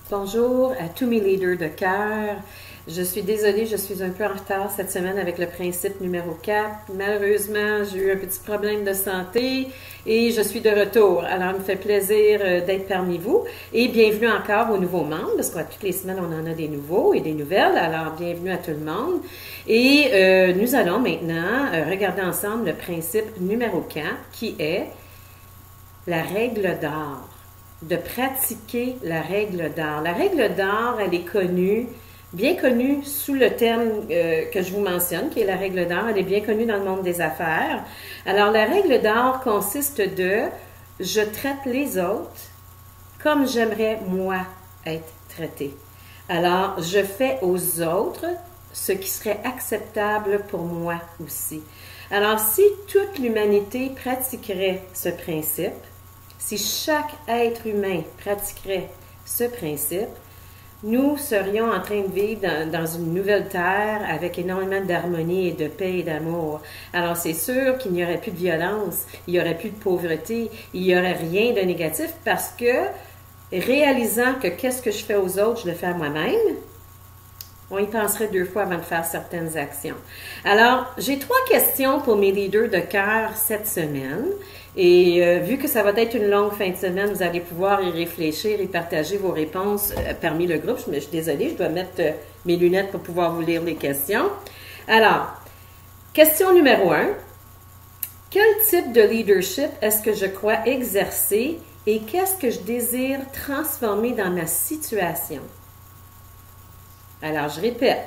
Bonjour à tous mes leaders de cœur. Je suis désolée, je suis un peu en retard cette semaine avec le principe numéro 4. Malheureusement, j'ai eu un petit problème de santé et je suis de retour. Alors, il me fait plaisir d'être parmi vous et bienvenue encore aux nouveaux membres parce que toutes les semaines, on en a des nouveaux et des nouvelles. Alors, bienvenue à tout le monde. Et nous allons maintenant regarder ensemble le principe numéro 4 qui est la règle d'or. De pratiquer la règle d'or. La règle d'or, elle est connue, bien connue sous le terme que je vous mentionne, qui est la règle d'or. Elle est bien connue dans le monde des affaires. Alors, la règle d'or consiste de « je traite les autres comme j'aimerais, moi, être traité ». Alors, je fais aux autres ce qui serait acceptable pour moi aussi. Alors, si toute l'humanité pratiquerait ce principe, si chaque être humain pratiquerait ce principe, nous serions en train de vivre dans une nouvelle terre avec énormément d'harmonie et de paix et d'amour. Alors c'est sûr qu'il n'y aurait plus de violence, il n'y aurait plus de pauvreté, il n'y aurait rien de négatif parce que réalisant que qu'est-ce que je fais aux autres, je le fais à moi-même, on y penserait 2 fois avant de faire certaines actions. Alors, j'ai 3 questions pour mes leaders de cœur cette semaine. Et vu que ça va être une longue fin de semaine, vous allez pouvoir y réfléchir et partager vos réponses parmi le groupe. Je suis désolée, je dois mettre mes lunettes pour pouvoir vous lire les questions. Alors, question numéro 1. Quel type de leadership est-ce que je crois exercer et qu'est-ce que je désire transformer dans ma situation? Alors, je répète,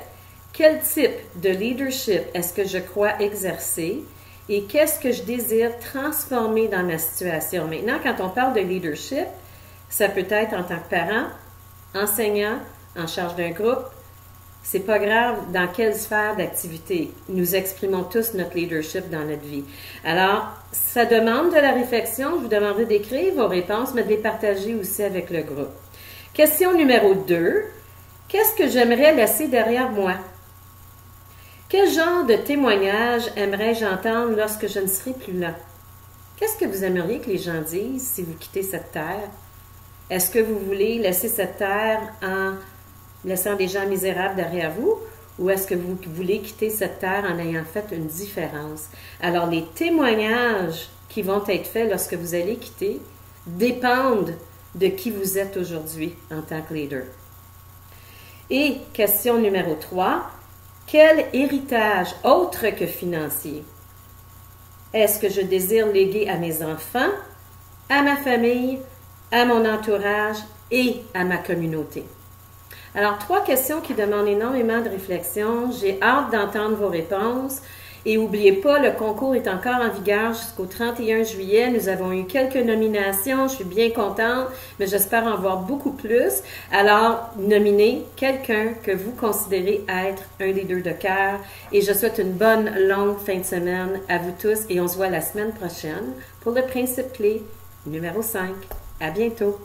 quel type de leadership est-ce que je crois exercer et qu'est-ce que je désire transformer dans ma situation? Maintenant, quand on parle de leadership, ça peut être en tant que parent, enseignant, en charge d'un groupe. C'est pas grave dans quelle sphère d'activité. Nous exprimons tous notre leadership dans notre vie. Alors, ça demande de la réflexion. Je vous demanderai d'écrire vos réponses, mais de les partager aussi avec le groupe. Question numéro 2. Qu'est-ce que j'aimerais laisser derrière moi? Quel genre de témoignage aimerais-je entendre lorsque je ne serai plus là? Qu'est-ce que vous aimeriez que les gens disent si vous quittez cette terre? Est-ce que vous voulez laisser cette terre en laissant des gens misérables derrière vous? Ou est-ce que vous voulez quitter cette terre en ayant fait une différence? Alors, les témoignages qui vont être faits lorsque vous allez quitter dépendent de qui vous êtes aujourd'hui en tant que leader. Et question numéro 3, quel héritage autre que financier est-ce que je désire léguer à mes enfants, à ma famille, à mon entourage et à ma communauté? Alors, 3 questions qui demandent énormément de réflexion. J'ai hâte d'entendre vos réponses. Et n'oubliez pas, le concours est encore en vigueur jusqu'au 31 juillet. Nous avons eu quelques nominations. Je suis bien contente, mais j'espère en voir beaucoup plus. Alors, nominez quelqu'un que vous considérez être un leader de cœur. Et je souhaite une bonne, longue fin de semaine à vous tous. Et on se voit la semaine prochaine pour le principe clé numéro 5. À bientôt!